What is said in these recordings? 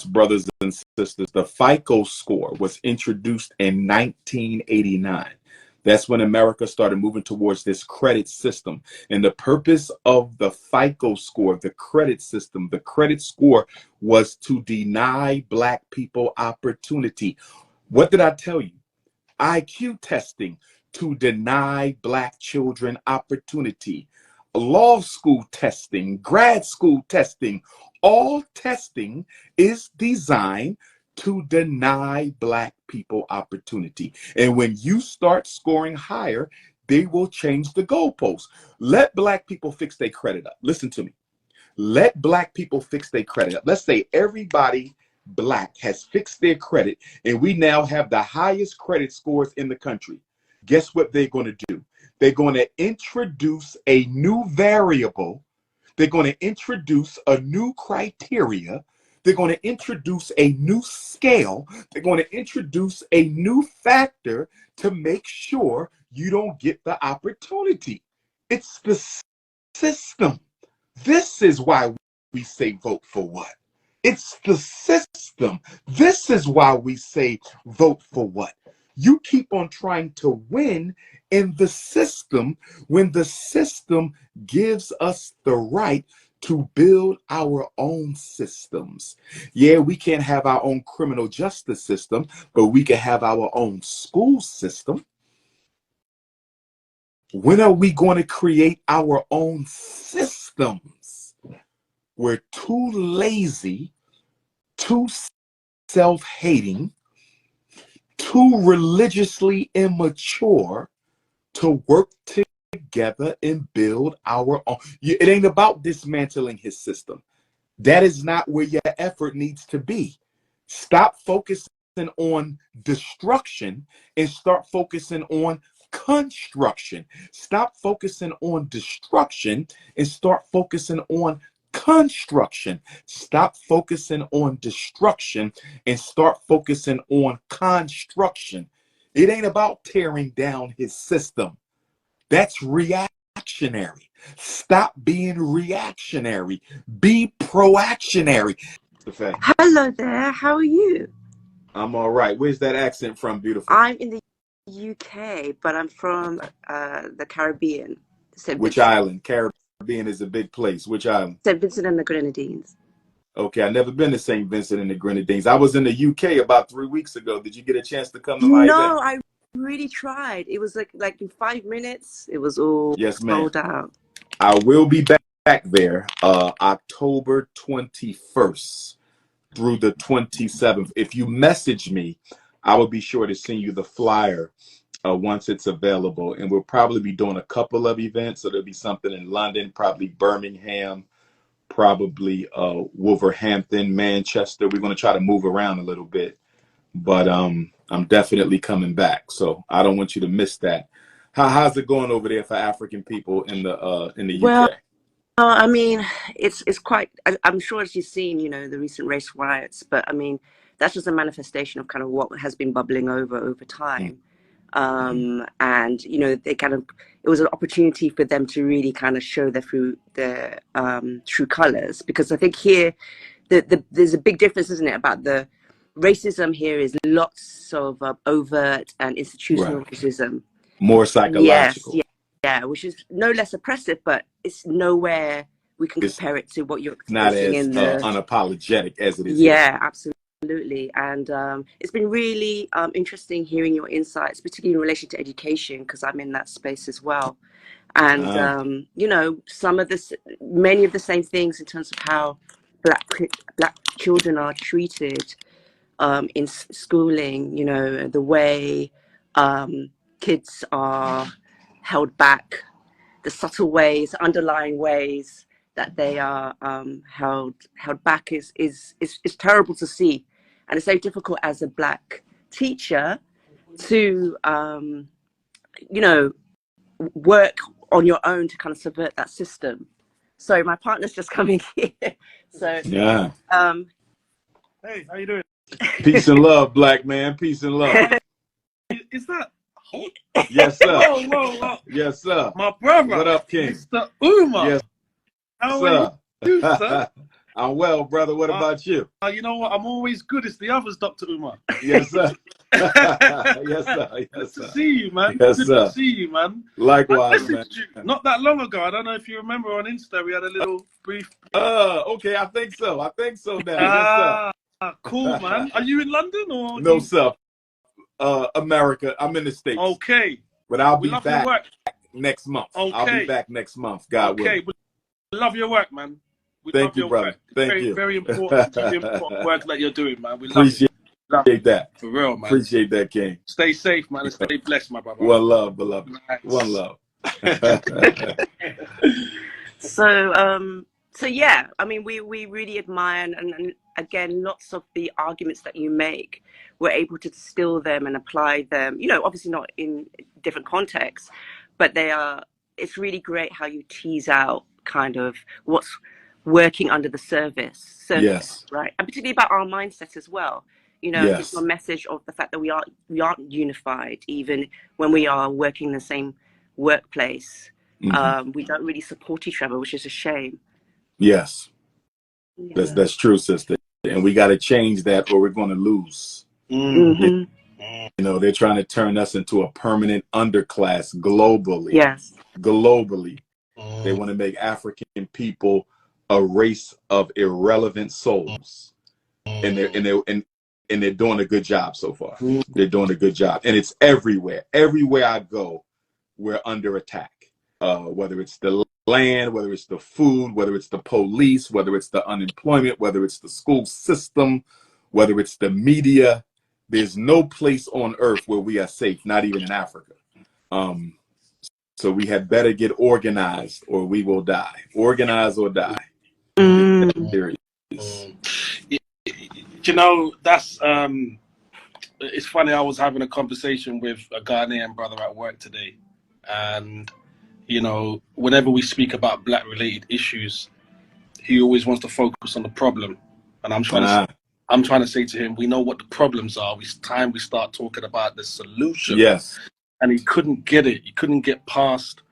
brothers and sisters, the FICO score was introduced in 1989. That's when America started moving towards this credit system. And the purpose of the FICO score, the credit system, the credit score was to deny Black people opportunity. What did I tell you? IQ testing to deny Black children opportunity. Law school testing, grad school testing, all testing is designed to deny Black people opportunity. And when you start scoring higher, they will change the goalposts. Let Black people fix their credit up. Listen to me. Let Black people fix their credit up. Let's say everybody Black has fixed their credit and we now have the highest credit scores in the country. Guess what they're going to do? They're going to introduce a new variable. They're going to introduce a new criteria. They're going to introduce a new scale. They're going to introduce a new factor to make sure you don't get the opportunity. It's the system. This is why we say vote for what? It's the system. This is why we say vote for what? You keep on trying to win in the system when the system gives us the right to build our own systems. Yeah, we can't have our own criminal justice system, but we can have our own school system. When are we going to create our own systems? We're too lazy, too self-hating, too religiously immature to work together and build our own. It ain't about dismantling his system. That is not where your effort needs to be. Stop focusing on destruction and start focusing on construction. Stop focusing on destruction and start focusing on construction. Stop focusing on destruction and start focusing on construction. It ain't about tearing down his system. That's reactionary. Stop being reactionary. Be proactionary. Hello there. How are you? I'm all right. Where's that accent from, beautiful? I'm in the UK, but I'm from the Caribbean. Which island? Caribbean is a big place. Which island? St. Vincent and the Grenadines. Okay, I've never been to St. Vincent and the Grenadines. I was in the UK about 3 weeks ago. Did you get a chance to come to my event? No, I really tried. It was like in 5 minutes, it was all sold out. I will be back there October 21st through the 27th. If you message me, I will be sure to send you the flyer once it's available. And we'll probably be doing a couple of events. So there'll be something in London, probably Birmingham, probably Wolverhampton, Manchester. We're going to try to move around a little bit, but I'm definitely coming back. So I don't want you to miss that. How's it going over there for African people in the UK? Well, I mean, it's quite. I'm sure as you've seen, the recent race riots, but I mean, that's just a manifestation of kind of what has been bubbling over time. And it was an opportunity for them to really kind of show their true colors, because I think here there's a big difference, isn't it, about the racism here is lots of overt and institutional racism, more psychological. Yeah, which is no less oppressive, but it's nowhere we can compare it to what you're experiencing not as unapologetic as it is. Yeah, absolutely. And it's been really interesting hearing your insights, particularly in relation to education, because I'm in that space as well. And many of the same things in terms of how black children are treated in schooling, the way kids are held back, the subtle ways, underlying ways that they are held back is terrible to see. And it's very difficult as a black teacher to work on your own to kind of subvert that system. Sorry, my partner's just coming here. So yeah. Hey, how you doing? Peace and love, black man. Peace and love. Is that? Yes, sir. Whoa. Yes, sir. My brother. What up, King? Mr. Umar. Yes, how sir. are you, sir? I'm well, brother. What about you? You know what? I'm always good. It's the others, Dr. Umar. Yes, sir. Yes, sir. Good Yes, to sir. see you, man. Yes, Good sir. to see you, man. I Likewise, man. messaged you not that long ago. I don't know if you remember on Insta. We had a little brief. Okay. I think so. I think so now. Yes, Ah, cool, man. Are you in London or? sir. No, sir. America. I'm in the States. Okay. But I'll We be love your back work. next month. Okay. I'll be back next month, God willing. Okay. We love your work, man. We Thank love you, your brother. work. Thank very, you. very important, very important work that you're doing, man. We love Appreciate it. Love it. that. For real, man. Appreciate that, King. Stay safe, man, and stay blessed, my brother. One love, beloved. Nice. One love. So yeah, I mean, we really admire, and again, lots of the arguments that you make, we're able to distill them and apply them, you know, obviously not in different contexts, but it's really great how you tease out kind of what's working under the surface, Yes. right? And particularly about our mindset as well. You know, I think your message of the fact that we aren't unified, even when we are working in the same workplace. Mm-hmm. We don't really support each other, which is a shame. Yes. Yeah. That's true, sister. And we got to change that or we're going to lose. Mm-hmm. You know, they're trying to turn us into a permanent underclass globally. Yes. Globally. They want to make African people a race of irrelevant souls. And they're doing a good job so far. They're doing a good job. And it's everywhere. Everywhere I go, we're under attack. Whether it's the land, whether it's the food, whether it's the police, whether it's the unemployment, whether it's the school system, whether it's the media, there's no place on earth where we are safe, not even in Africa. So we had better get organized or we will die. Organize or die. You know, that's it's funny. I was having a conversation with a Ghanaian brother at work today, and you know, whenever we speak about black related issues, he always wants to focus on the problem. And I'm trying to say to him, we know what the problems are. It's time we start talking about the solution. Yes. And he couldn't get it. He couldn't get past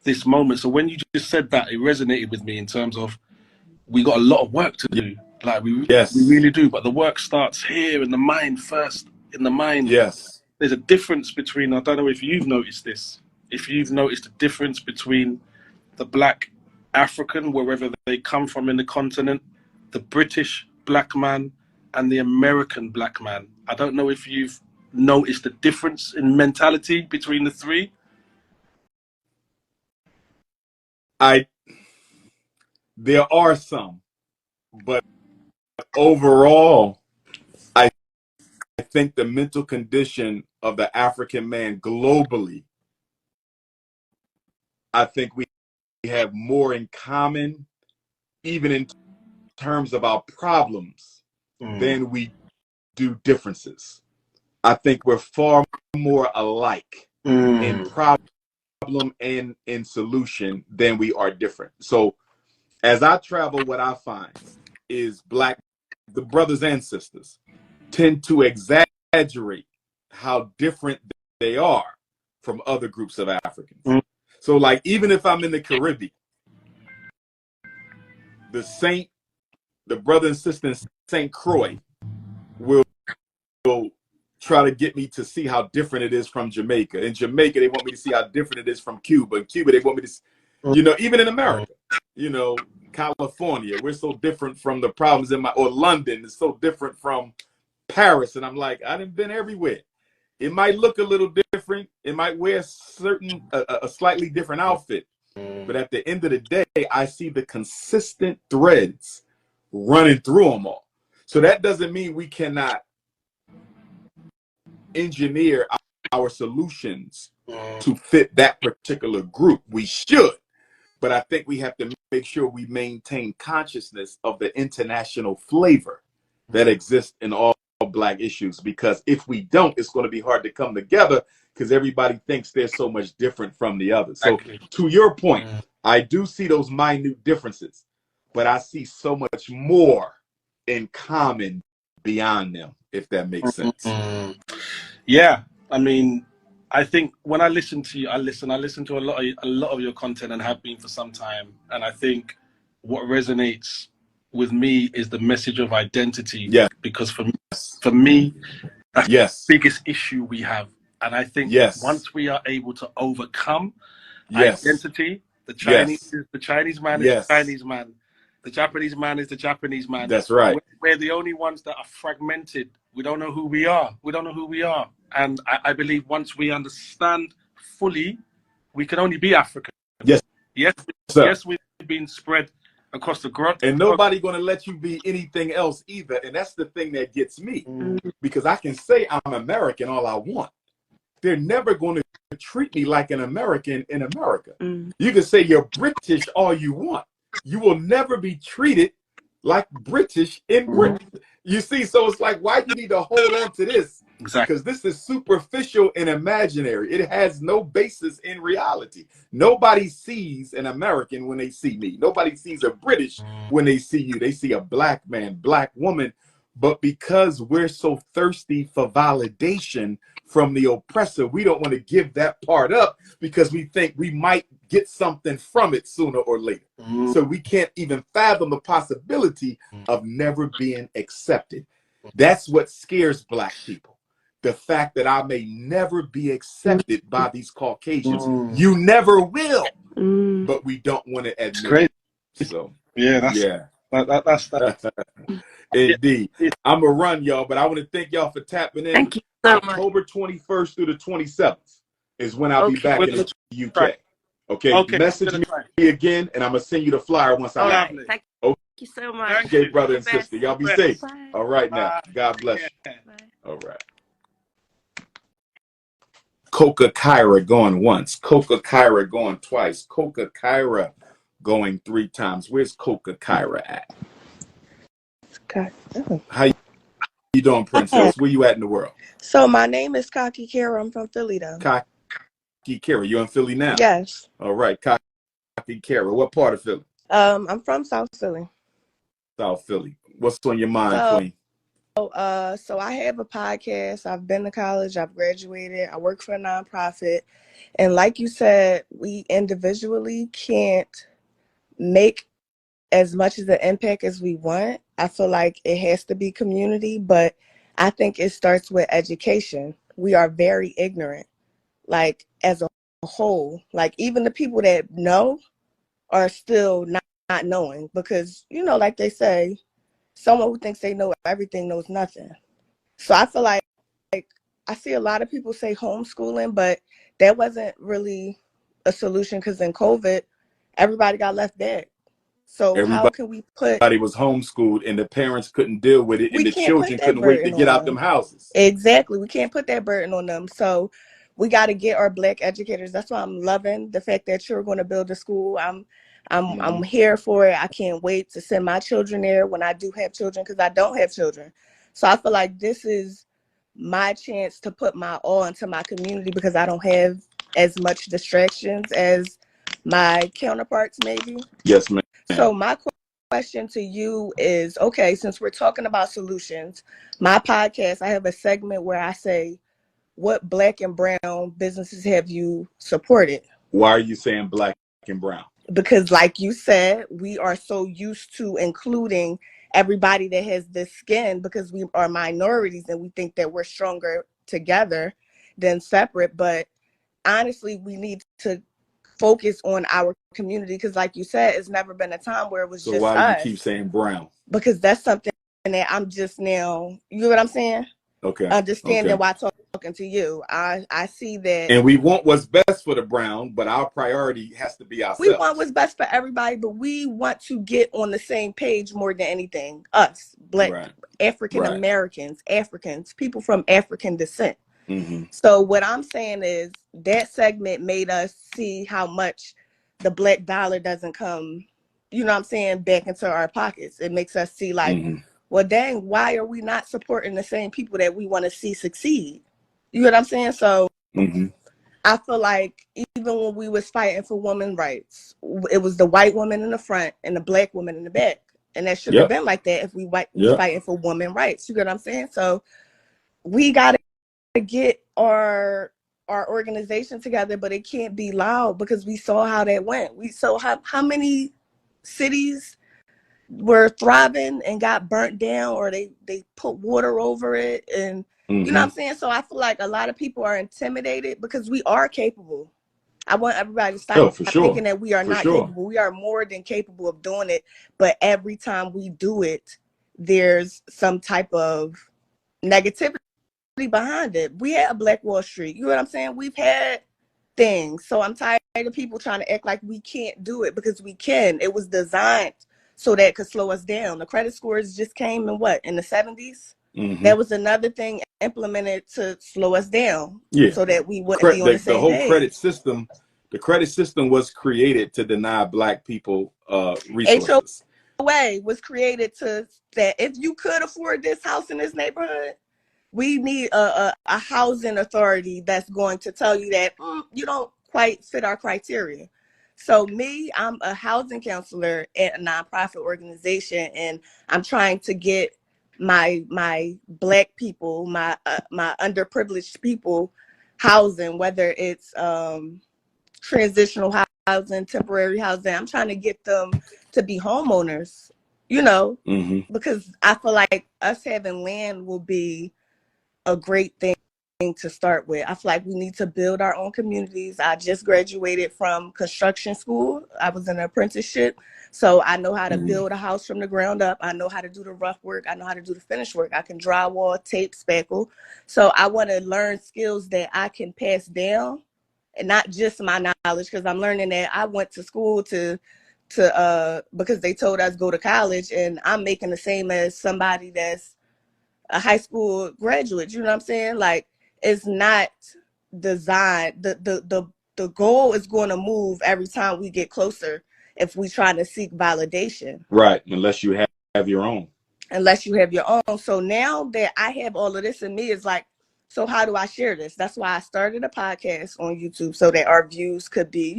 this moment. So when you just said that, it resonated with me in terms of we got a lot of work to do. Like we really do. But the work starts here in the mind first. In the mind. Yes. There's a difference between, I don't know if you've noticed this, if you've noticed the difference between the black African, wherever they come from in the continent, the British black man, and the American black man. I don't know if you've noticed the difference in mentality between the three. There are some, but overall, I think the mental condition of the African man globally, I think we have more in common, even in terms of our problems, than we do differences. I think we're far more alike in problem and in solution than we are different. So as I travel, what I find is the brothers and sisters tend to exaggerate how different they are from other groups of Africans. So like, even if I'm in the Caribbean, the brother and sister in St. Croix will try to get me to see how different it is from Jamaica. In Jamaica, they want me to see how different it is from Cuba. In Cuba, they want me to, you know, even in America, you know, California, we're so different from the problems or London is so different from Paris. And I'm like, I done been everywhere. It might look a little different. It might wear a slightly different outfit. But at the end of the day, I see the consistent threads running through them all. So that doesn't mean we cannot engineer our solutions to fit that particular group. We should. But I think we have to make sure we maintain consciousness of the international flavor that exists in all black issues, because if we don't, it's going to be hard to come together because everybody thinks they're so much different from the others. So to your point, I do see those minute differences, but I see so much more in common beyond them, if that makes sense. Yeah, I mean, I think when I listen to you, I listen to a lot of your content and have been for some time. And I think what resonates with me is the message of identity. Yes. Because for me, that's Yes. the biggest issue we have. And I think Yes. once we are able to overcome Yes. identity, the Chinese Yes. man is Yes. the Chinese man. The Japanese man is the Japanese man. That's right. We're the only ones that are fragmented. We don't know who we are. And I believe once we understand fully, we can only be African. Yes. Yes, Sir. yes, we've been spread across the globe. And nobody going to let you be anything else either. And that's the thing that gets me. Because I can say I'm American all I want. They're never going to treat me like an American in America. You can say you're British all you want. You will never be treated like British in Britain. You see, so it's like, why do you need to hold on to this? Exactly. Because this is superficial and imaginary. It has no basis in reality. Nobody sees an American when they see me. Nobody sees a British when they see you. They see a black man, black woman. But because we're so thirsty for validation from the oppressor, we don't want to give that part up because we think we might get something from it sooner or later. So we can't even fathom the possibility of never being accepted. That's what scares black people. The fact that I may never be accepted by these Caucasians. You never will. But we don't want to admit it. So yeah, that's indeed. I'm gonna run, y'all, but I want to thank y'all for tapping in. Thank you so much. October 21st through the 27th is when I'll be back in the UK. Okay, message me again, and I'm gonna send you the flyer once I have it. Thank you so much. Okay, brother and sister, y'all be safe. Bye. All right now, God bless you. Bye. All right. Coca Kyra going once, Coca Kyra going twice, Coca Kyra going 3 times. Where's Coca Kyra at? How you doing, princess? Where you at in the world? So my name is Kaki Kara. I'm from Philly, though. Kaki Kara, you in Philly now? Yes. All right, Kaki Kara. What part of Philly? I'm from South Philly. South Philly. What's on your mind, Queen? So I have a podcast. I've been to college. I've graduated. I work for a nonprofit. And like you said, we individually can't make as much of the impact as we want. I feel like it has to be community, but I think it starts with education. We are very ignorant, like as a whole. Like even the people that know are still not knowing because, you know, like they say, someone who thinks they know everything knows nothing. So I feel like I see a lot of people say homeschooling, but that wasn't really a solution because in COVID, everybody got left dead. So how can we put... Everybody was homeschooled and the parents couldn't deal with it and the children couldn't wait to get out them houses. Exactly. We can't put that burden on them. So we got to get our Black educators. That's why I'm loving the fact that you're going to build a school. I'm here for it. I can't wait to send my children there when I do have children because I don't have children. So I feel like this is my chance to put my all into my community because I don't have as much distractions as my counterparts maybe. Yes, ma'am. So my question to you is, okay, since we're talking about solutions, my podcast, I have a segment where I say, what Black and brown businesses have you supported? Why are you saying Black and brown? Because like you said, we are so used to including everybody that has this skin because we are minorities and we think that we're stronger together than separate. But honestly, we need to focus on our community because like you said, it's never been a time where it was just us. So why do you keep saying brown? Because that's something that I'm just now, you know what I'm saying? Okay. Understanding why talking to you. I see that. And we want what's best for the brown, but our priority has to be ourselves. We want what's best for everybody, but we want to get on the same page more than anything. Us, Black, African Americans, Africans, people from African descent. So what I'm saying is that segment made us see how much the Black dollar doesn't come, you know what I'm saying, back into our pockets. It makes us see like, well, dang, why are we not supporting the same people that we want to see succeed? You know what I'm saying? So I feel like even when we was fighting for women's rights, it was the white woman in the front and the Black woman in the back. And that should have been like that if we was fighting for women's rights. You get what I'm saying? So we got to get our organization together, but it can't be loud because we saw how that went. We saw how many cities were thriving and got burnt down, or they put water over it, and you know what I'm saying? So I feel like a lot of people are intimidated because we are capable. I want everybody to stop thinking that we are not capable. We are more than capable of doing it, but every time we do it, there's some type of negativity behind it. We had a Black Wall Street. You know what I'm saying? We've had things. So I'm tired of people trying to act like we can't do it, because we can. It was designed so that it could slow us down. The credit scores just came in in the 70s? That was another thing implemented to slow us down, so that we wouldn't be on the same page. The credit system was created to deny Black people resources. HOA was created to that if you could afford this house in this neighborhood, we need a housing authority that's going to tell you that you don't quite fit our criteria. So I'm a housing counselor at a nonprofit organization, and I'm trying to get my Black people, my underprivileged people, housing, whether it's transitional housing, temporary housing. I'm trying to get them to be homeowners, because I feel like us having land will be a great thing to start with. I feel like we need to build our own communities. I just graduated from construction school. I was in an apprenticeship. So I know how to build a house from the ground up. I know how to do the rough work. I know how to do the finished work. I can drywall, tape, spackle. So I want to learn skills that I can pass down, and not just my knowledge, because I'm learning that I went to school to because they told us go to college, and I'm making the same as somebody that's a high school graduate. You know what I'm saying? Like, it's not designed. The goal is going to move every time we get closer if we try to seek validation. Right, unless you have your own. Unless you have your own. So now that I have all of this in me, it's like, so how do I share this? That's why I started a podcast on YouTube, so that our views could be,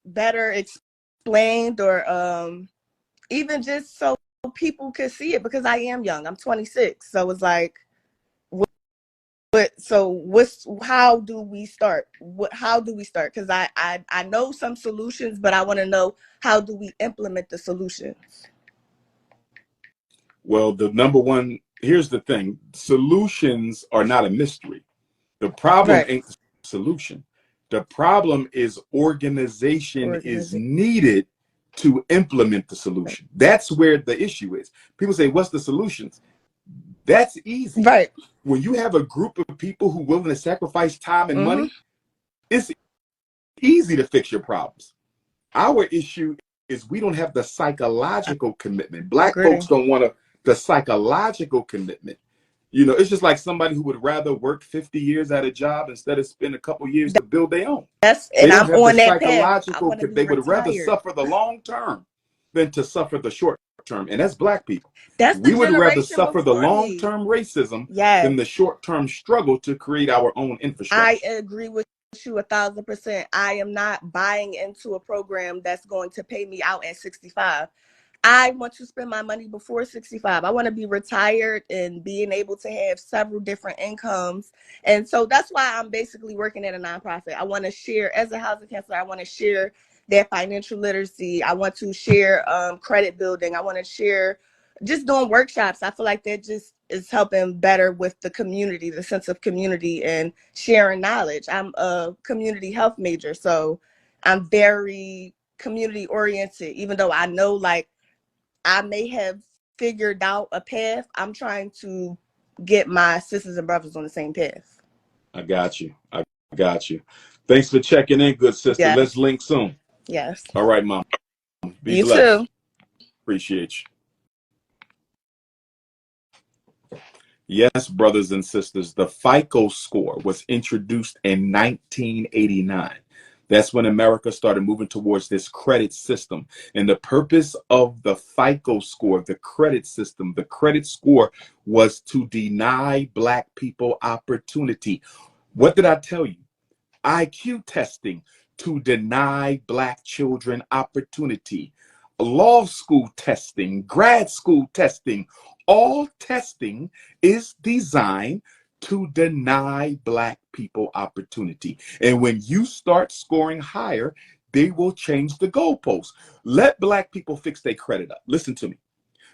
better explained, or even just so people could see it, because I am young. I'm 26. So it's like, how do we start? How do we start? Because I know some solutions, but I want to know, how do we implement the solutions? Well, the number one, here's the thing. Solutions are not a mystery. The problem ain't the solution. The problem is organization is needed to implement the solution. That's where the issue is. People say, what's the solutions? That's easy. Right. When you have a group of people who are willing to sacrifice time and money, it's easy to fix your problems. Our issue is we don't have the psychological commitment. Black folks don't want the psychological commitment. It's just like somebody who would rather work 50 years at a job instead of spend a couple years to build their own. They don't have the psychological. They would rather suffer the long term than to suffer the short term. And that's Black people. We would rather suffer the long term racism than the short term struggle to create our own infrastructure. I agree with you 1,000%. I am not buying into a program that's going to pay me out at 65. I want to spend my money before 65. I want to be retired and being able to have several different incomes. And so that's why I'm basically working at a nonprofit. I want to share, as a housing counselor, I want to share that financial literacy. I want to share credit building. I want to share just doing workshops. I feel like that just is helping better with the community, the sense of community, and sharing knowledge. I'm a community health major, so I'm very community oriented, even though I know, like, I may have figured out a path. I'm trying to get my sisters and brothers on the same path. I got you. Thanks for checking in, good sister. Yes. Let's link soon. Yes. All right, Mom. Be you blessed. Too. Appreciate you. Yes, brothers and sisters, the FICO score was introduced in 1989. That's when America started moving towards this credit system. And the purpose of the FICO score, the credit system, the credit score, was to deny Black people opportunity. What did I tell you? IQ testing to deny Black children opportunity. Law school testing, grad school testing, all testing is designed to deny Black people opportunity. And when you start scoring higher, they will change the goalposts. Let black people fix their credit up. Listen to me.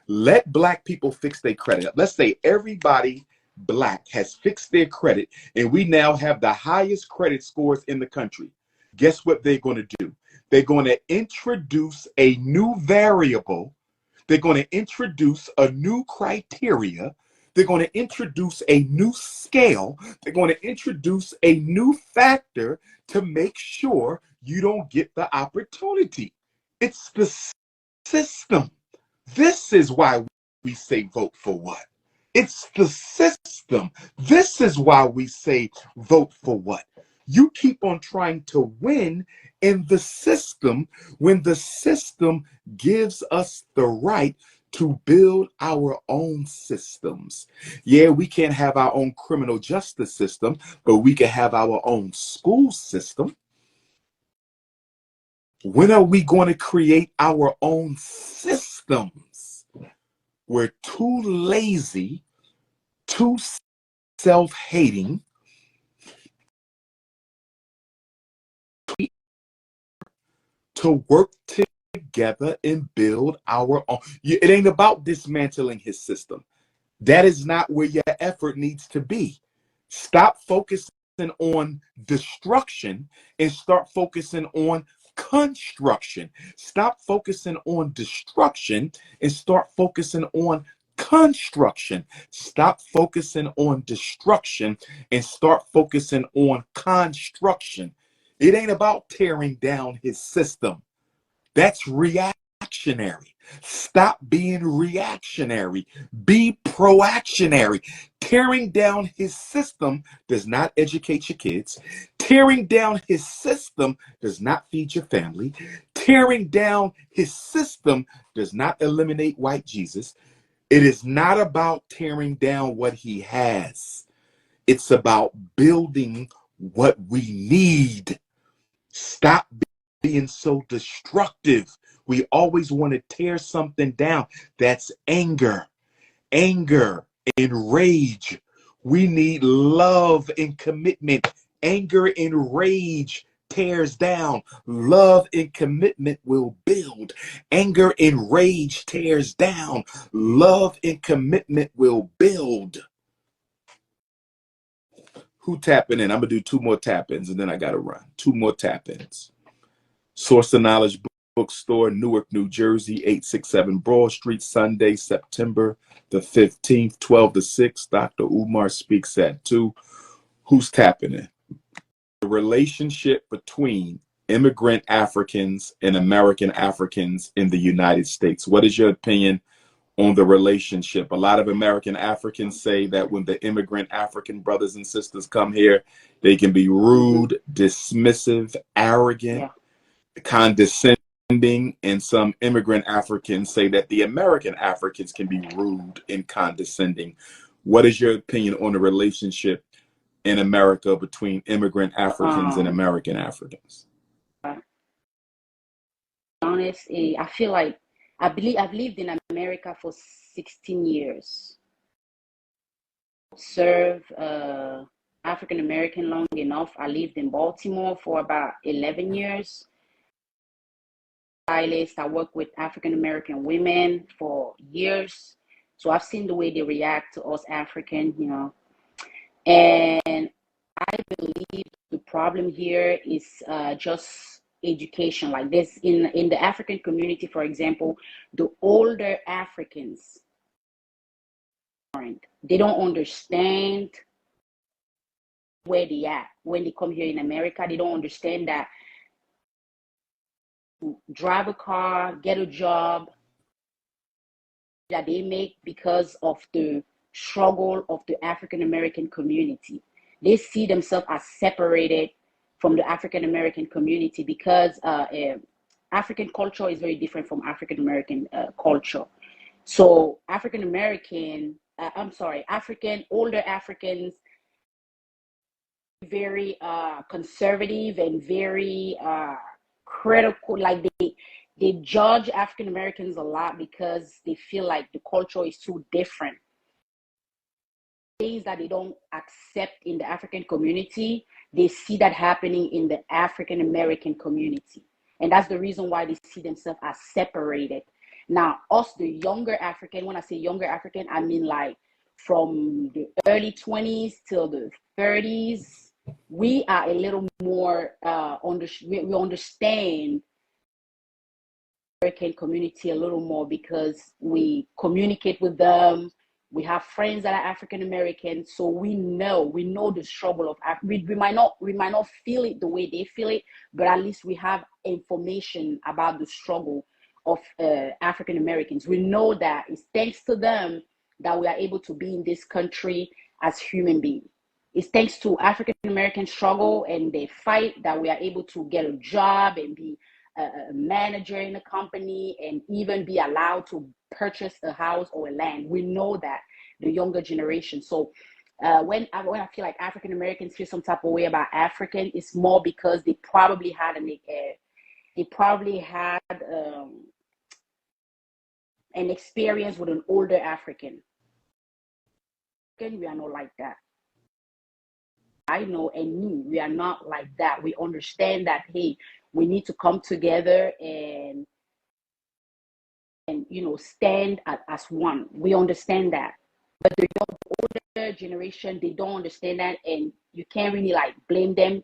Let black people fix their credit up. Let's say everybody black has fixed their credit and we now have the highest credit scores in the country. Guess what they're going to do? They're going to introduce a new variable. They're going to introduce a new criteria. They're going to introduce a new scale. They're going to introduce a new factor to make sure you don't get the opportunity. It's the system. This is why we say vote for what? It's the system. This is why we say vote for what? You keep on trying to win in the system when the system gives us the right to build our own systems. Yeah, we can't have our own criminal justice system, but we can have our own school system. When are we going to create our own systems? We're too lazy, too self-hating to work together and build our own. It ain't about dismantling his system. That is not where your effort needs to be. Stop focusing on destruction and start focusing on construction. Stop focusing on destruction and start focusing on construction. Stop focusing on destruction and start focusing on construction. It ain't about tearing down his system. That's reactionary. Stop being reactionary. Be proactionary. Tearing down his system does not educate your kids. Tearing down his system does not feed your family. Tearing down his system does not eliminate white Jesus. It is not about tearing down what he has. It's about building what we need. Stop being so destructive. We always want to tear something down. That's anger and rage. We need love and commitment. Anger and rage tears down. Love and commitment will build. Anger and rage tears down. Love and commitment will build. Who tapping in? I'm going to do 2 more tap-ins and then I got to run. 2 more tap-ins. Source of Knowledge Bookstore, Newark, New Jersey, 867 Broad Street, Sunday, September the 15th, 12 to 6. Dr. Umar speaks at 2. Who's tapping in? The relationship between immigrant Africans and American Africans in the United States. What is your opinion on the relationship? A lot of American Africans say that when the immigrant African brothers and sisters come here, they can be rude, dismissive, arrogant, condescending, and some immigrant Africans say that the American Africans can be rude and condescending. What is your opinion on the relationship in America between immigrant Africans and American Africans? Honest, I feel like I've lived in America for 16 years. Serve African American long enough. I lived in Baltimore for about 11 years. I worked with African American women for years, so I've seen the way they react to us African, and I believe the problem here is just education. Like this in the African community, for example, the older Africans, they don't understand where they are when they come here in America. They don't understand that to drive a car, get a job that they make because of the struggle of the African American community. They see themselves as separated from the African American community because African culture is very different from African American culture. So African older Africans, very conservative and very critical. Like they judge African Americans a lot because they feel like the culture is too different. Things that they don't accept in the African community, they see that happening in the African American community. And that's the reason why they see themselves as separated. Now, us, the younger African, when I say younger African, I mean like from the early 20s till the 30s, we are a little more, we understand American community a little more because we communicate with them. We have friends that are African American, so we know the struggle of we might not feel it the way they feel it, but at least we have information about the struggle of African Americans. We know that it's thanks to them that we are able to be in this country as human beings. It's thanks to African American struggle and their fight that we are able to get a job and be a manager in a company and even be allowed to purchase a house or a land. We know that, the younger generation. So when I feel like African Americans feel some type of way about African, it's more because they probably had an experience with an older African. We are not like that. I know, and me, we are not like that. We understand that, hey, we need to come together and stand as one. We understand that. But the older generation, they don't understand that, and you can't really like blame them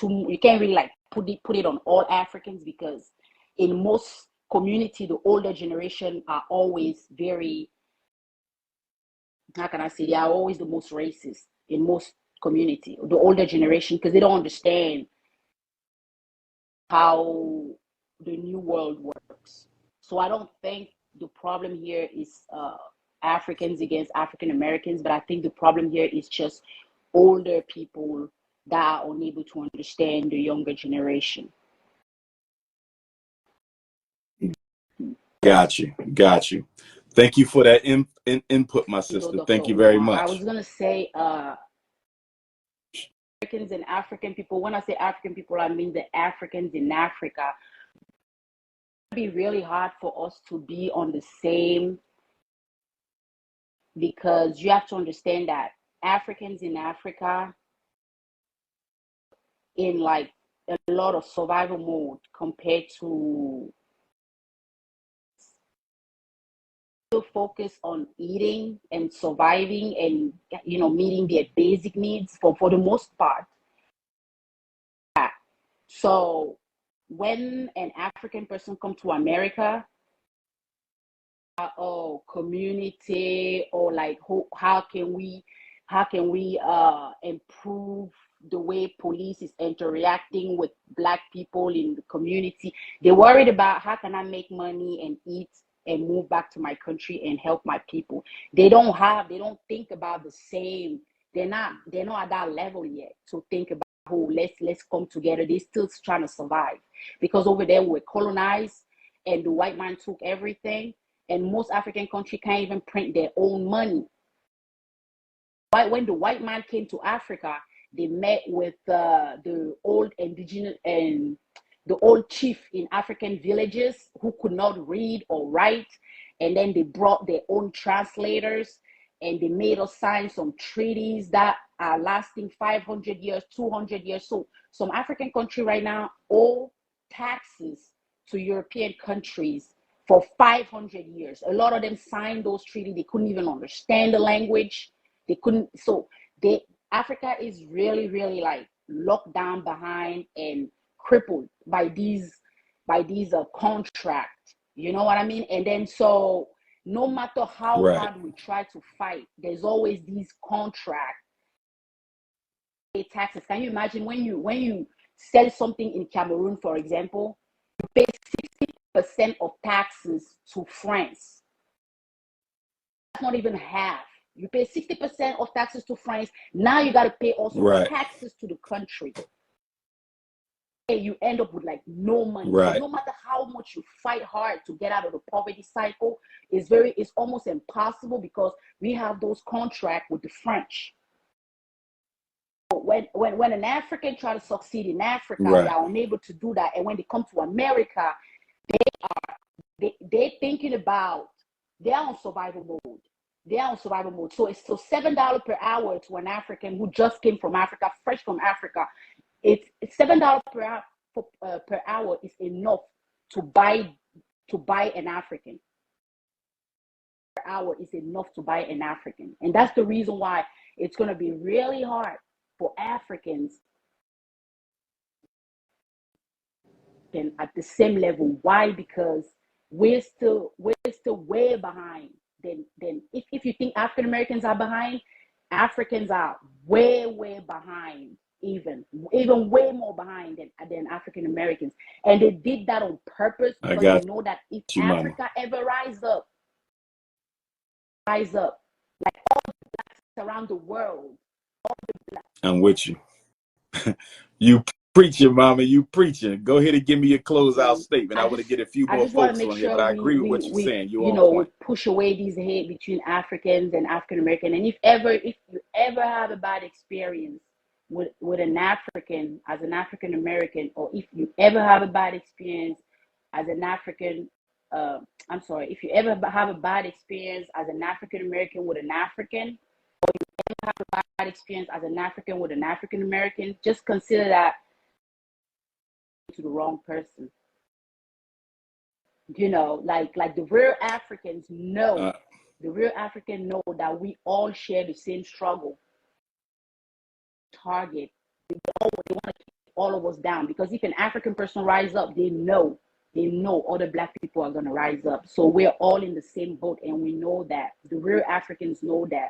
you can't really like put it on all Africans, because in most community, the older generation are always very, how can I say, they are always the most racist in most community, the older generation, because they don't understand how the new world works. So I don't think the problem here is Africans against African Americans, but I think the problem here is just older people that are unable to understand the younger generation. Got you. Thank you for that input, my sister. Thank you very much. I was gonna say Africans and African people. When I say African people, I mean the Africans in Africa. It'd be really hard for us to be on the same, because you have to understand that Africans in Africa in like a lot of survival mode compared to focus on eating and surviving and meeting their basic needs for the most part. So when an African person comes to America, community, or like how can we improve the way police is interacting with Black people in the community. They're worried about how can I make money and eat and move back to my country and help my people. They don't think about the same. They're not at that level yet to think about, let's come together. They're still trying to survive, because over there we're colonized and the white man took everything, and most African countries can't even print their own money. But when the white man came to Africa, they met with the old indigenous and the old chief in African villages who could not read or write. And then they brought their own translators, and they made us sign some treaties that are lasting 500 years, 200 years. So some African country right now owe taxes to European countries for 500 years. A lot of them signed those treaties. They couldn't even understand the language. They couldn't. So Africa is really, really like locked down behind and crippled by these contracts. You know what I mean? And then so no matter how hard we try to fight, there's always these contracts. Taxes. Can you imagine when you sell something in Cameroon, for example, you pay 60% of taxes to France? That's not even half. You pay 60% of taxes to France. Now you got to pay also taxes to the country. And you end up with like no money. So no matter how much you fight hard to get out of the poverty cycle, it's almost impossible, because we have those contracts with the French. When an African try to succeed in Africa, they are unable to do that. And when they come to America, they're thinking about, they're on survival mode. So it's $7 per hour to an African who just came from Africa, fresh from Africa. It's $7 per hour. per hour is enough to buy an African. Per hour is enough to buy an African, and that's the reason why it's going to be really hard for Africans at the same level. Why? Because we're still way behind. Then if you think African Americans are behind, Africans are way behind, even way more behind than African Americans. And they did that on purpose because they know that if Africa ever rise up, like all the blacks around the world, all the blacks. I'm with you. You preaching, mama. You preaching. Go ahead and give me your closeout statement. I want to get a few more folks on here, but I agree with what you're saying. You on point. Push away these hate between Africans and African American. And if you ever have a bad experience with an African as an African American, or if you ever have a bad experience as an African, if you ever have a bad experience as an African American with an African, or you ever have a bad experience as an African with an African American, just consider that to the wrong person. You know, like the real Africans know, that we all share the same struggle. Target. They want to keep all of us down, because if an African person rise up, they know other black people are going to rise up. So we're all in the same boat, and we know that. The real Africans know that.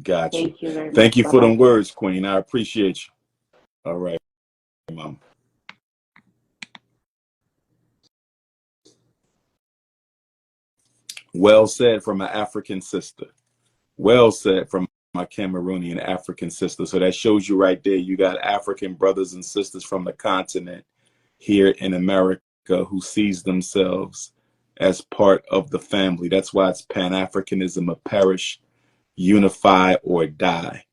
Gotcha. Thank you very much. Thank you for them words, Queen. I appreciate you. All right, Mom. Well said from an African sister. Well said from my Cameroonian African sister. So that shows you right there, you got African brothers and sisters from the continent here in America who sees themselves as part of the family. That's why it's Pan-Africanism, a perish, unify or die.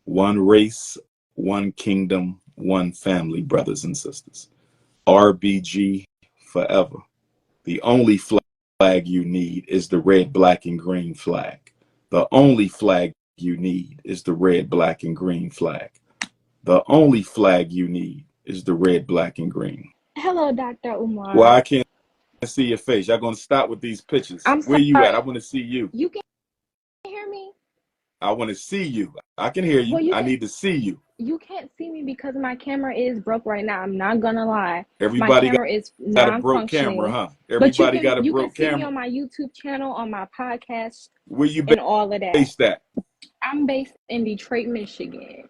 One race, one kingdom, one family, brothers and sisters. RBG forever. The only flag you need is the red, black, and green flag. The only flag you need is the red, black, and green flag. The only flag you need is the red, black, and green. Hello, Dr. Umar. Well, I can't see your face. Y'all gonna stop with these pictures. Where you at? I want to see you. You can hear me? I want to see you. I can hear you. Well, I need to see you. You can't see me because my camera is broke right now. I'm not gonna lie. Everybody my camera is got a broke camera, huh? Everybody got a broke camera. You can see me on my YouTube channel, on my podcast, where you and all of that. Based at? I'm based in Detroit, Michigan.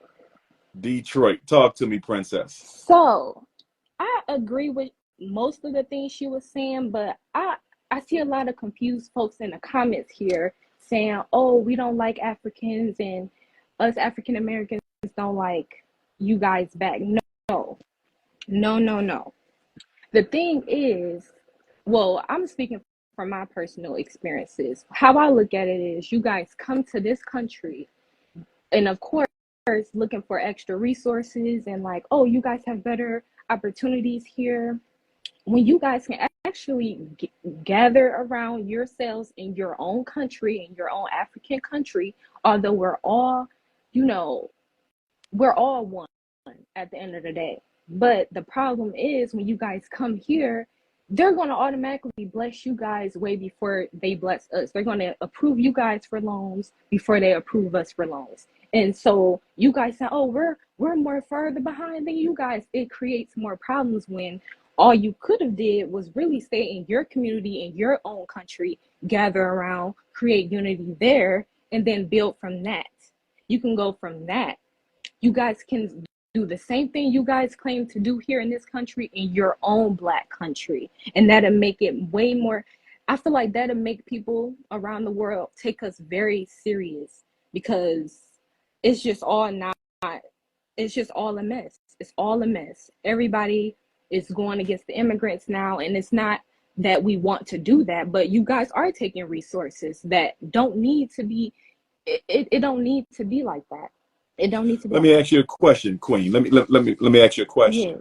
Detroit. Talk to me, princess. So, I agree with most of the things she was saying, but I see a lot of confused folks in the comments here saying, oh, we don't like Africans and us African Americans don't like you guys back. No. The thing is, well, I'm speaking from my personal experiences. How I look at it is, you guys come to this country and of course looking for extra resources and like, oh, you guys have better opportunities here, when you guys can actually gather around yourselves in your own country, in your own African country, although we're all one at the end of the day. But the problem is, when you guys come here, they're going to automatically bless you guys way before they bless us. They're going to approve you guys for loans before they approve us for loans. And so you guys say, oh, we're more further behind than you guys. It creates more problems when all you could have did was really stay in your community, in your own country, gather around, create unity there, and then build from that. You can go from that. You guys can do the same thing you guys claim to do here in this country in your own Black country. And that'll make it way more, I feel like that'll make people around the world take us very serious, because it's just all it's just all a mess. It's all a mess. Everybody is going against the immigrants now, and it's not that we want to do that, but you guys are taking resources that don't need to be, it don't need to be like that. It don't need to be. Let me ask you a question, Queen. Let me ask you a question. Yes.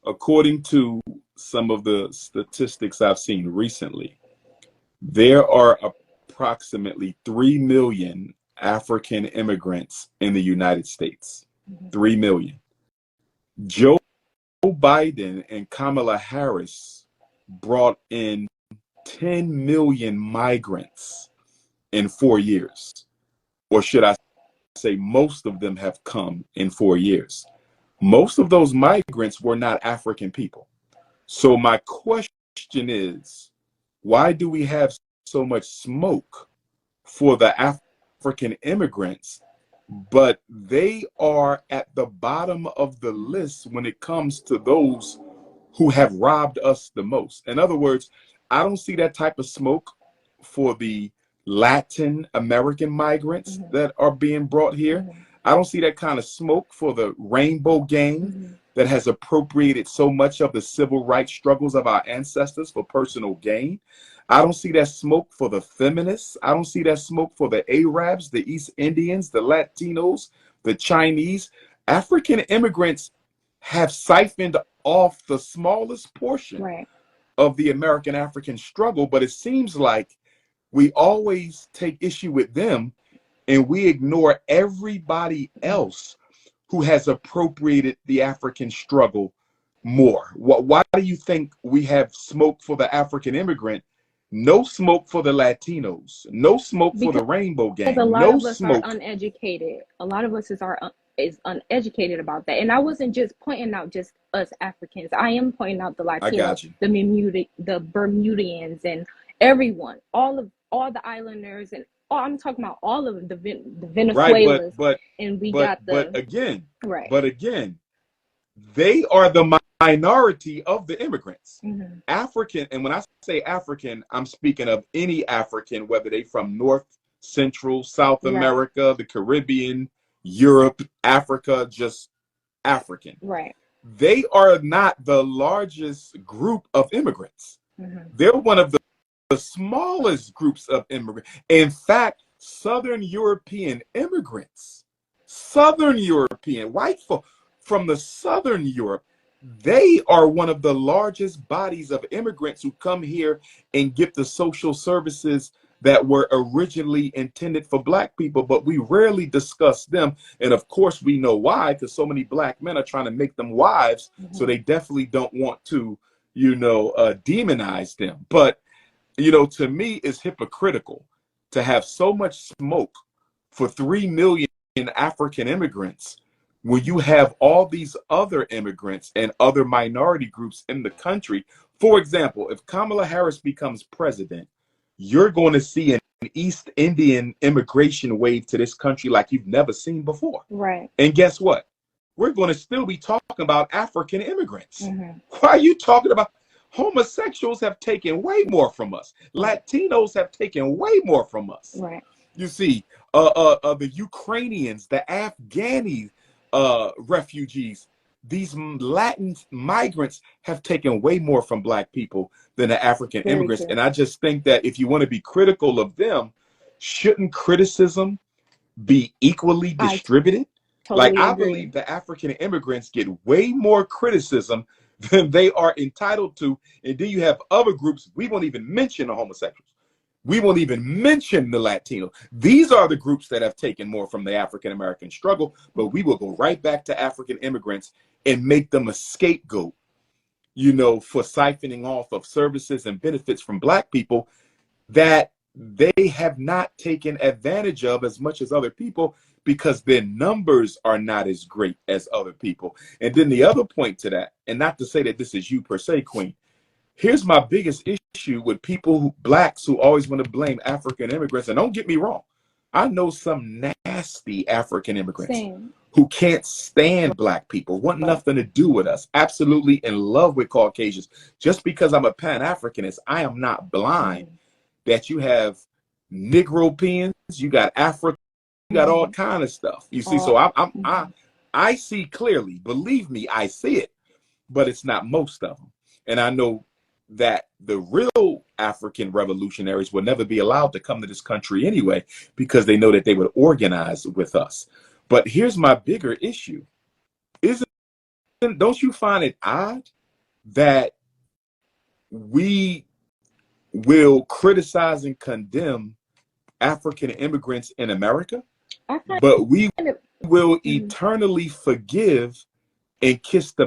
According to some of the statistics I've seen recently, there are approximately 3 million African immigrants in the United States. 3 million. Joe Biden and Kamala Harris brought in 10 million migrants in 4 years. Or should I say most of them have come in 4 years. Most of those migrants were not African people. So my question is, why do we have so much smoke for the African immigrants, but they are at the bottom of the list when it comes to those who have robbed us the most? In other words, I don't see that type of smoke for the Latin American migrants that are being brought here. I don't see that kind of smoke for the rainbow gang that has appropriated so much of the civil rights struggles of our ancestors for personal gain. I don't see that smoke for the feminists. I don't see that smoke for the Arabs, the East Indians, the Latinos, the Chinese. African immigrants have siphoned off the smallest portion of the American African struggle, but it seems like we always take issue with them and we ignore everybody else who has appropriated the African struggle more. Why do you think we have smoke for the African immigrant, no smoke for the Latinos, no smoke for the rainbow gang, a lot no of us smoke? are uneducated. A lot of us is uneducated about that. And I wasn't just pointing out just us Africans. I am pointing out the Latinos, the Bermudians, and everyone, all the islanders, and I'm talking about all of the Venezuelans. Right, but again, they are the minority of the immigrants. African, and when I say African, I'm speaking of any African, whether they from North, Central, South America, the Caribbean, Europe, Africa, just African. They are not the largest group of immigrants. They're one of the smallest groups of immigrants. In fact, Southern European immigrants, Southern European, white folk from the Southern Europe, they are one of the largest bodies of immigrants who come here and get the social services that were originally intended for Black people, but we rarely discuss them. And of course, we know why, because so many Black men are trying to make them wives, so they definitely don't want to, demonize them. But, to me, it's hypocritical to have so much smoke for 3 million African immigrants when you have all these other immigrants and other minority groups in the country. For example, if Kamala Harris becomes president, you're going to see an East Indian immigration wave to this country like you've never seen before. And guess what? We're going to still be talking about African immigrants. Why are you talking about homosexuals have taken way more from us? Latinos have taken way more from us. You see, the Ukrainians, the Afghani refugees, these Latin migrants have taken way more from Black people than the African immigrants. And I just think that if you want to be critical of them, shouldn't criticism be equally distributed? I believe the African immigrants get way more criticism than they are entitled to. And then you have other groups, we won't even mention the homosexuals. We won't even mention the Latino. These are the groups that have taken more from the African-American struggle, but we will go right back to African immigrants and make them a scapegoat, for siphoning off of services and benefits from Black people that they have not taken advantage of as much as other people because their numbers are not as great as other people. And then the other point to that, and not to say that this is you per se, Queen, here's my biggest issue with people, Blacks, who always want to blame African immigrants. And don't get me wrong, I know some nasty African immigrants who can't stand Black people, want nothing to do with us, absolutely in love with Caucasians. Just because I'm a Pan-Africanist, I am not blind that you have Negropeans, you got Africa, you got all kind of stuff. You see, so I see clearly. Believe me, I see it, but it's not most of them. And I know that the real African revolutionaries will never be allowed to come to this country anyway, because they know that they would organize with us. But here's my bigger issue. Don't you find it odd that we will criticize and condemn African immigrants in America, but we of, will eternally forgive and kiss the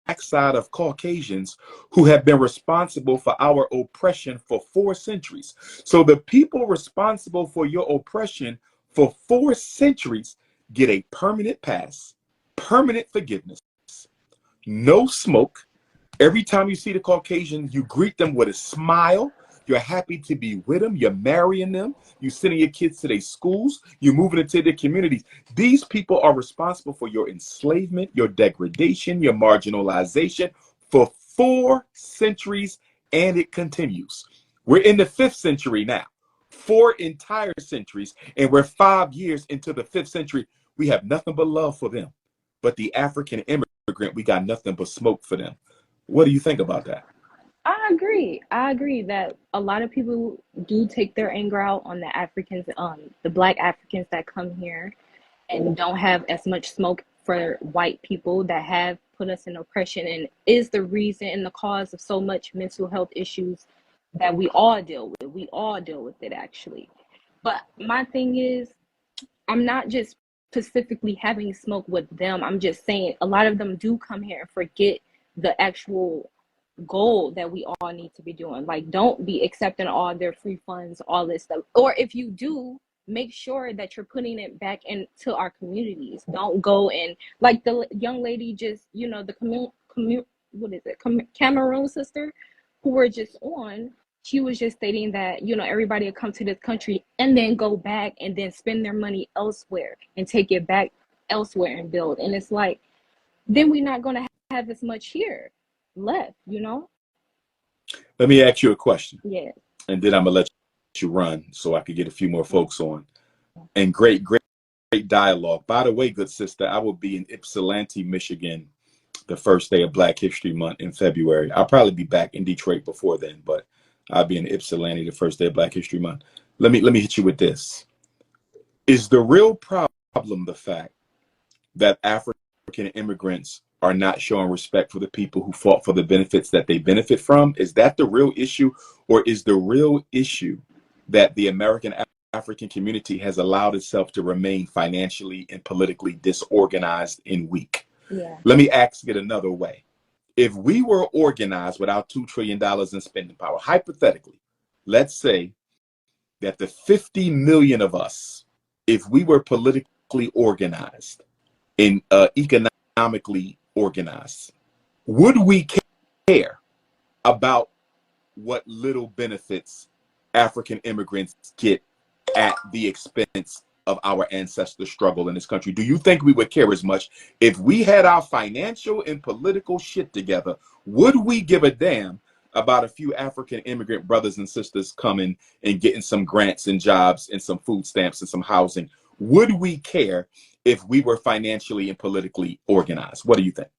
backside of Caucasians who have been responsible for our oppression for 4 centuries. So the people responsible for your oppression for 4 centuries get a permanent pass, permanent forgiveness, no smoke. Every time you see the Caucasian, you greet them with a smile. You're happy to be with them. You're marrying them. You're sending your kids to their schools. You're moving into their communities. These people are responsible for your enslavement, your degradation, your marginalization for 4 centuries, and it continues. We're in the 5th century now, 4 entire centuries, and we're 5 years into the 5th century. We have nothing but love for them. But the African immigrant, we got nothing but smoke for them. What do you think about that? I agree that a lot of people do take their anger out on the Africans, the Black Africans that come here and don't have as much smoke for white people that have put us in oppression and is the reason and the cause of so much mental health issues that we all deal with. We all deal with it, actually. But my thing is, I'm not just specifically having smoke with them. I'm just saying a lot of them do come here and forget the actual goal that we all need to be doing. Like, don't be accepting all their free funds, all this stuff. Or if you do, make sure that you're putting it back into our communities. Don't go and, like the young lady just, you know, the Cameroon sister who were just on, she was just stating that, you know, everybody will come to this country and then go back and then spend their money elsewhere and take it back elsewhere and build. And it's like, then we're not going to have as much here left, you know? Let me ask you a question. Yeah. And then I'm going to let you run so I could get a few more folks on. And great dialogue. By the way, good sister, I will be in Ypsilanti, Michigan, the first day of Black History Month in February. I'll probably be back in Detroit before then, but I'll be in Ypsilanti the first day of Black History Month. Let me hit you with this. Is the real problem the fact that African immigrants are not showing respect for the people who fought for the benefits that they benefit from? Is that the real issue? Or is the real issue that the American African community has allowed itself to remain financially and politically disorganized and weak? Yeah. Let me ask it another way. If we were organized without $2 trillion in spending power, hypothetically, let's say that the 50 million of us, if we were politically organized and economically organized, would we care about what little benefits African immigrants get at the expense of our ancestors' struggle in this country? Do you think we would care as much if we had our financial and political shit together? Would we give a damn about a few African immigrant brothers and sisters coming and getting some grants and jobs and some food stamps and some housing? Would we care if we were financially and politically organized? What do you think?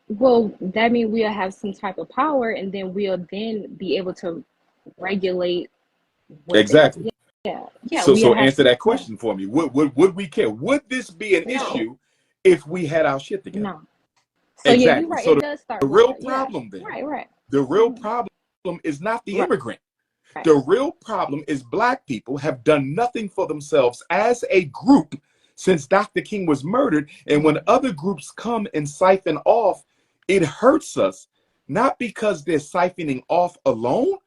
Well, that means we'll have some type of power, and then we'll then be able to regulate Exactly. Yeah. So answer that question for me. Would we care? Would this be an issue if we had our shit together? No. So exactly. Yeah, you're right. So it does start the with real that. problem then. Right. The real problem is not the immigrant. Right. The real problem is Black people have done nothing for themselves as a group since Dr. King was murdered. And when other groups come and siphon off, it hurts us, not because they're siphoning off alone,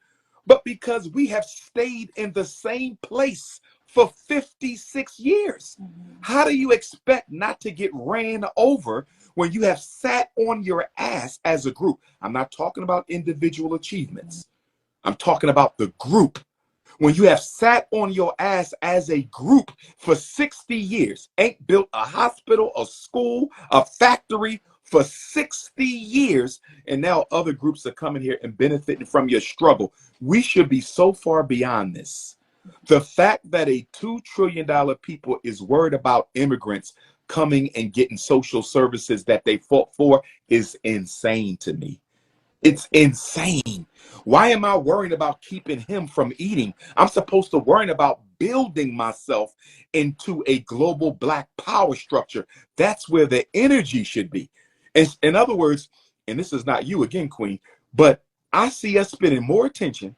but because we have stayed in the same place for 56 years. How do you expect not to get ran over when you have sat on your ass as a group? I'm not talking about individual achievements. I'm talking about the group. When you have sat on your ass as a group for 60 years, ain't built a hospital, a school, a factory for 60 years, and now other groups are coming here and benefiting from your struggle. We should be so far beyond this. The fact that a $2 trillion people is worried about immigrants coming and getting social services that they fought for is insane to me. It's insane. Why am I worrying about keeping him from eating? I'm supposed to worry about building myself into a global Black power structure. That's where the energy should be. In other words, and this is not you again, Queen, but I see us spending more attention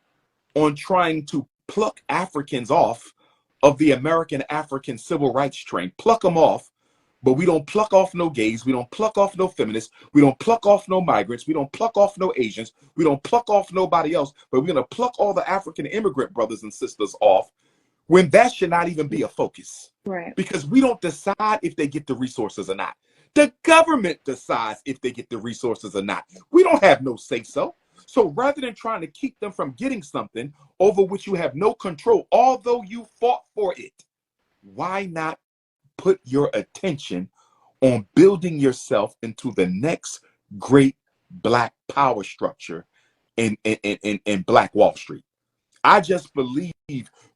on trying to pluck Africans off of the American African civil rights train, pluck them off, but we don't pluck off no gays, we don't pluck off no feminists, we don't pluck off no migrants, we don't pluck off no Asians, we don't pluck off nobody else, but we're going to pluck all the African immigrant brothers and sisters off, when that should not even be a focus. Right. Because we don't decide if they get the resources or not. The government decides if they get the resources or not. We don't have no say-so. So rather than trying to keep them from getting something over which you have no control, although you fought for it, why not put your attention on building yourself into the next great Black power structure in Black Wall Street? I just believe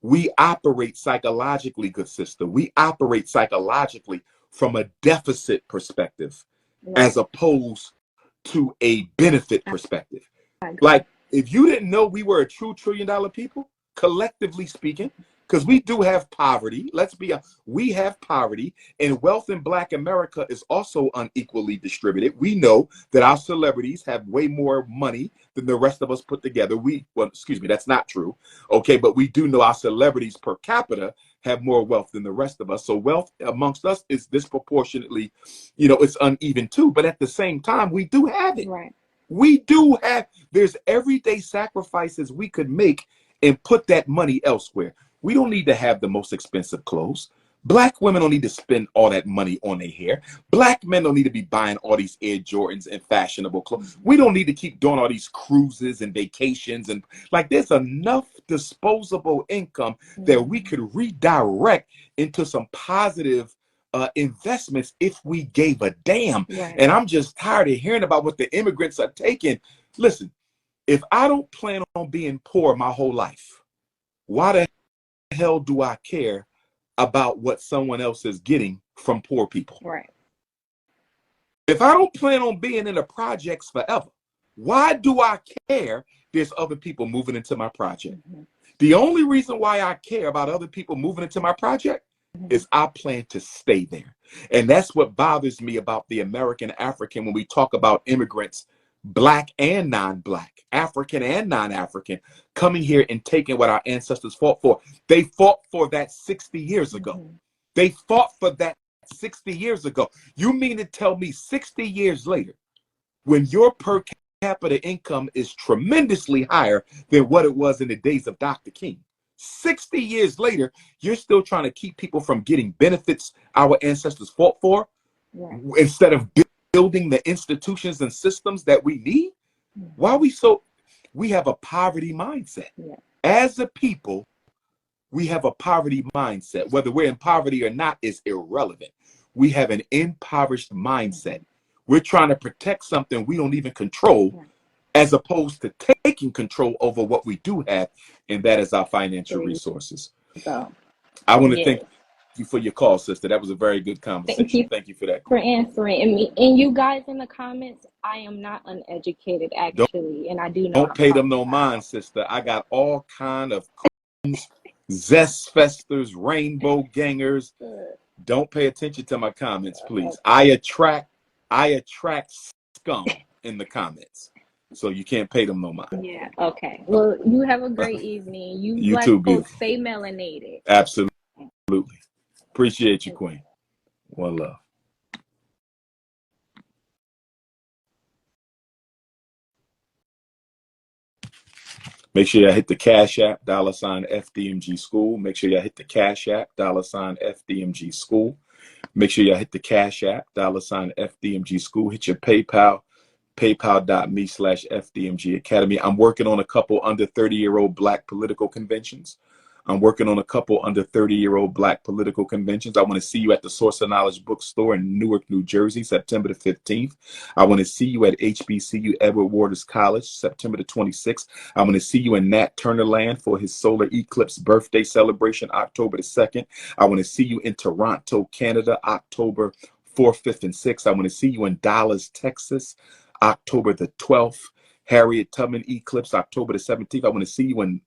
we operate psychologically, good sister. We operate psychologically from a deficit perspective, Right. as opposed to a benefit perspective. Like, if you didn't know we were a true $1 trillion people, collectively speaking, because we do have poverty. Let's be honest, we have poverty, and wealth in Black America is also unequally distributed. We know that our celebrities have way more money than the rest of us put together. Well, excuse me, that's not true. Okay, but we do know our celebrities per capita have more wealth than the rest of us. So wealth amongst us is disproportionately, it's uneven too. But at the same time, we do have it. Right. We do have, there's everyday sacrifices we could make and put that money elsewhere. We don't need to have the most expensive clothes. Black women don't need to spend all that money on their hair. Black men don't need to be buying all these Air Jordans and fashionable clothes. We don't need to keep doing all these cruises and vacations. And like, there's enough disposable income that we could redirect into some positive investments if we gave a damn. Right. And I'm just tired of hearing about what the immigrants are taking. Listen, if I don't plan on being poor my whole life, why the hell do I care about what someone else is getting from poor people? Right. If I don't plan on being in the projects forever, why do I care there's other people moving into my project? Mm-hmm. The only reason why I care about other people moving into my project is I plan to stay there. And that's what bothers me about the American African when we talk about immigrants, Black and non-Black, African and non-African, coming here and taking what our ancestors fought for. They fought for that 60 years ago. They fought for that 60 years ago. You mean to tell me 60 years later, when your per capita income is tremendously higher than what it was in the days of Dr. King, 60 years later, you're still trying to keep people from getting benefits our ancestors fought for, instead of building the institutions and systems that we need? Why are we so? We have a poverty mindset. As a people, we have a poverty mindset. Whether we're in poverty or not is irrelevant. We have an impoverished mindset. We're trying to protect something we don't even control, as opposed to taking control over what we do have, and that is our financial resources. I want to thank you for your call, sister. That was a very good conversation. Thank you for that. For answering. And you guys in the comments, I am not uneducated, actually, and I do know. Don't pay them no mind, sister. I got all kind of zest festers, rainbow gangers. Don't pay attention to my comments, please. I attract scum in the comments. So you can't pay them no mind. Yeah, okay. Well, you have a great evening. You Black too, folks stay melanated. Absolutely. Appreciate you, Queen. One love. Make sure y'all hit the Cash App, $FDMG School. Make sure y'all hit the Cash App, $FDMG School. Make sure y'all hit the Cash App, $FDMG School. Hit your PayPal, paypal.me/FDMG Academy. I'm working on a couple under 30-year-old Black political conventions. I'm working on a couple under 30-year-old Black political conventions. I want to see you at the Source of Knowledge Bookstore in Newark, New Jersey, September the 15th. I want to see you at HBCU Edward Waters College, September the 26th. I want to see you in Nat Turner Land for his solar eclipse birthday celebration, October the 2nd. I want to see you in Toronto, Canada, October 4th, 5th, and 6th. I want to see you in Dallas, Texas, October the 12th. Harriet Tubman eclipse, October the 17th. I want to see you in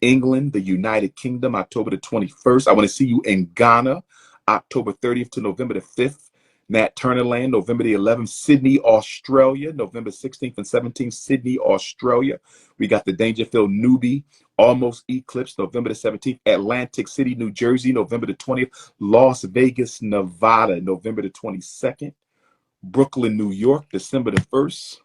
England, the United Kingdom, October the 21st. I want to see you in Ghana, October 30th to November the 5th. Nat Turner Land, November the 11th. Sydney, Australia, November 16th and 17th. Sydney, Australia. We got the Dangerfield Newbie almost eclipse, November the 17th. Atlantic City, New Jersey, November the 20th. Las Vegas, Nevada, November the 22nd. Brooklyn, New York, December the 1st.